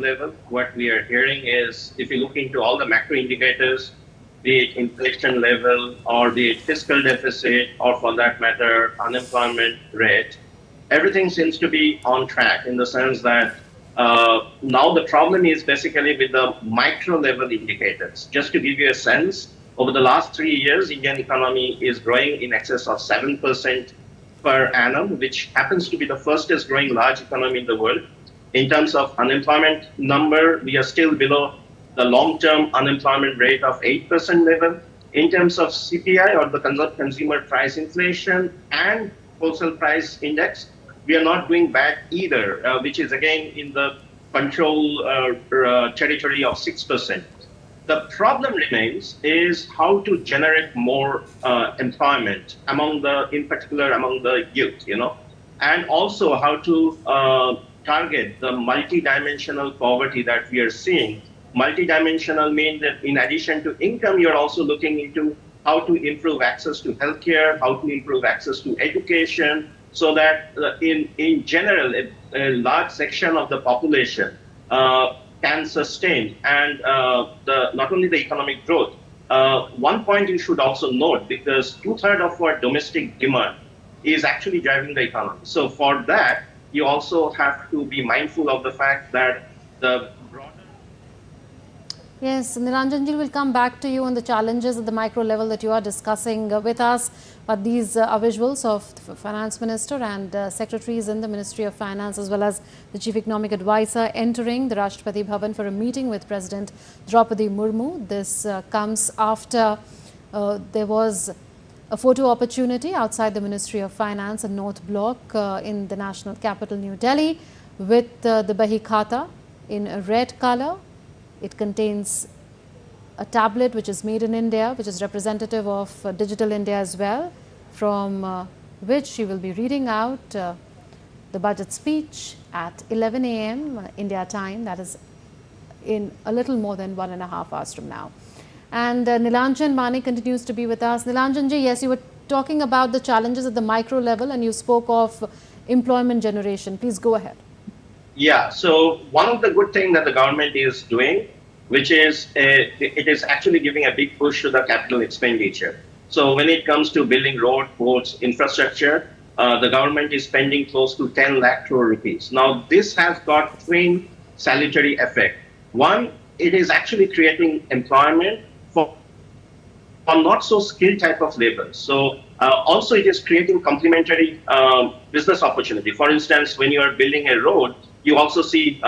level, what we are hearing is if you look into all the macro indicators, be it inflation level or be it fiscal deficit or for that matter, unemployment rate, everything seems to be on track in the sense that now the problem is basically with the micro level indicators. Just to give you a sense, over the last 3 years, Indian economy is growing in excess of 7% per annum, which happens to be the fastest growing large economy in the world. In terms of unemployment number, we are still below the long-term unemployment rate of 8% level. In terms of CPI or the consumer price inflation and wholesale price index, we are not doing bad either, which is again in the control territory of 6%. The problem remains is how to generate more employment in particular among the youth, and also how to target the multidimensional poverty that we are seeing. Multidimensional means that in addition to income, you're also looking into how to improve access to healthcare, how to improve access to education, so that in general, a large section of the population can sustain and not only the economic growth. One point you should also note, because 2/3 of our domestic demand is actually driving the economy. So for that, you also have to be mindful of the fact that the broader... Yes, Nilanjanji, will come back to you on the challenges at the micro level that you are discussing with us. But these are visuals of the Finance Minister and secretaries in the Ministry of Finance, as well as the Chief Economic Advisor entering the Rashtrapati Bhavan for a meeting with President Draupadi Murmu. This comes after there was a photo opportunity outside the Ministry of Finance and North Block in the national capital, New Delhi, with the Bahi Khata in a red color. It contains a tablet which is made in India, which is representative of Digital India as well, from which she will be reading out the budget speech at 11 a.m. India time, that is in a little more than 1.5 hours from now. And Nilanjan Mani continues to be with us. Nilanjanji, yes, you were talking about the challenges at the micro level and you spoke of employment generation. Please go ahead. Yeah, so one of the good things that the government is doing, which is it is actually giving a big push to the capital expenditure. So when it comes to building road, ports, infrastructure, the government is spending close to 10 lakh crore rupees. Now, this has got twin salutary effect. One, it is actually creating employment for not so skilled type of labor. So also it is creating complementary business opportunity. For instance, when you are building a road, you also see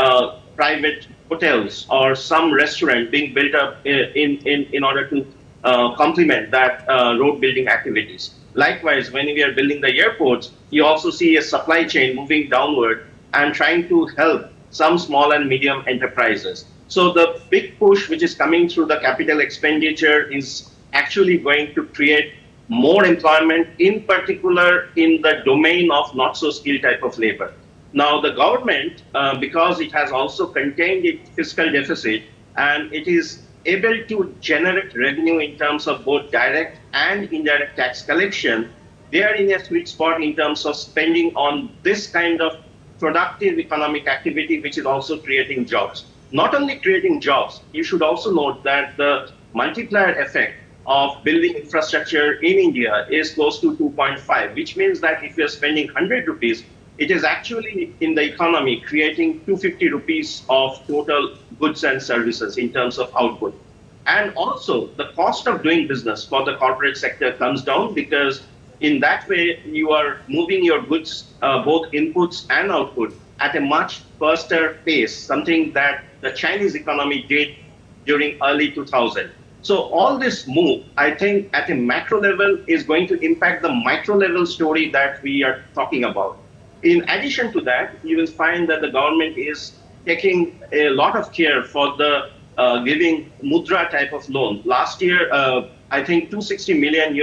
private hotels or some restaurant being built up in order to complement that road building activities. Likewise, when we are building the airports, you also see a supply chain moving downward and trying to help some small and medium enterprises. So the big push which is coming through the capital expenditure is actually going to create more employment, in particular in the domain of not so skilled type of labor. Now the government, because it has also contained its fiscal deficit and it is able to generate revenue in terms of both direct and indirect tax collection, they are in a sweet spot in terms of spending on this kind of productive economic activity, which is also creating jobs. Not only creating jobs, you should also note that the multiplier effect of building infrastructure in India is close to 2.5, which means that if you're spending 100 rupees, it is actually in the economy creating 250 rupees of total goods and services in terms of output. And also the cost of doing business for the corporate sector comes down, because in that way you are moving your goods, both inputs and output, at a much faster pace, something that the Chinese economy did during early 2000. So all this move, I think at a macro level is going to impact the micro level story that we are talking about. In addition to that, you will find that the government is taking a lot of care for the giving mudra type of loan. Last year, I think $260 million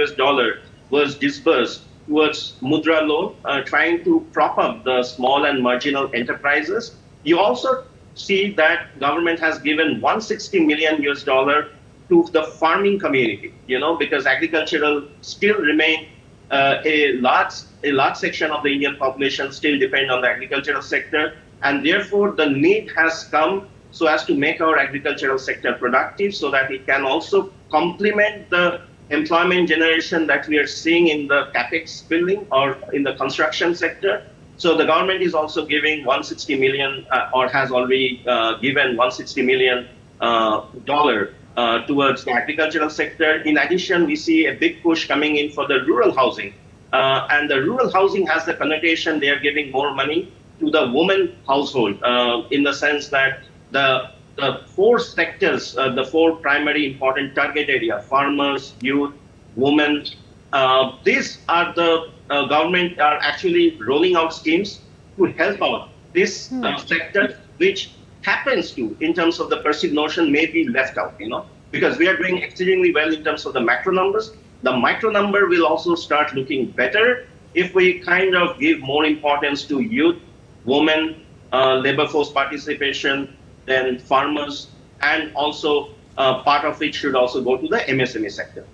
was disbursed towards mudra loan, trying to prop up the small and marginal enterprises. You also see that government has given $160 million to the farming community, because agricultural still remain a large section of the Indian population still depend on the agricultural sector, and therefore the need has come so as to make our agricultural sector productive so that it can also complement the employment generation that we are seeing in the capex building or in the construction sector. So the government is also giving 160 million or has already given 160 million dollar towards the agricultural sector. In addition, we see a big push coming in for the rural housing. And the rural housing has the connotation they are giving more money to the woman household in the sense that the four sectors, the four primary important target area, farmers, youth, women, these are the government are actually rolling out schemes to help out this sector, which happens to, in terms of the perceived notion, may be left out, because we are doing exceedingly well in terms of the macro numbers. The micro number will also start looking better if we kind of give more importance to youth, women, labor force participation, then farmers, and also part of it should also go to the MSME sector.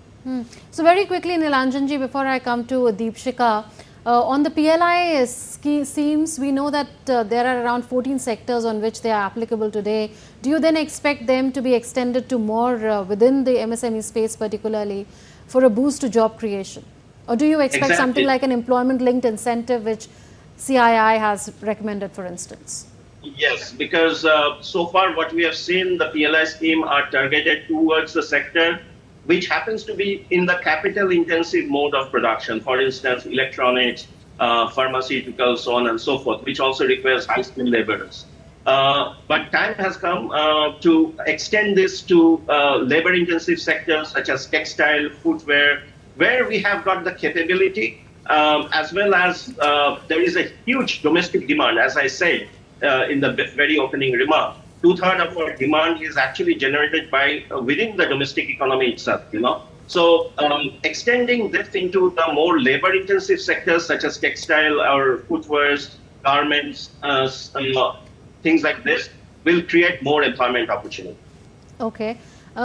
So very quickly, Nilanjanji, before I come to Deepshika, on the PLI schemes, we know that there are around 14 sectors on which they are applicable today. Do you then expect them to be extended to more within the MSME space particularly for a boost to job creation? Or do you expect something like an employment-linked incentive which CII has recommended, for instance? Yes, because so far what we have seen, the PLI scheme are targeted towards the sector which happens to be in the capital-intensive mode of production. For instance, electronics, pharmaceuticals, so on and so forth, which also requires high-skilled laborers. But time has come to extend this to labor-intensive sectors such as textile, footwear, where we have got the capability, as well as there is a huge domestic demand, as I said in the very opening remark. 2/3 of our demand is actually generated by within the domestic economy itself, So extending this into the more labor-intensive sectors such as textile or footwears, garments, things like this will create more employment opportunity. Okay.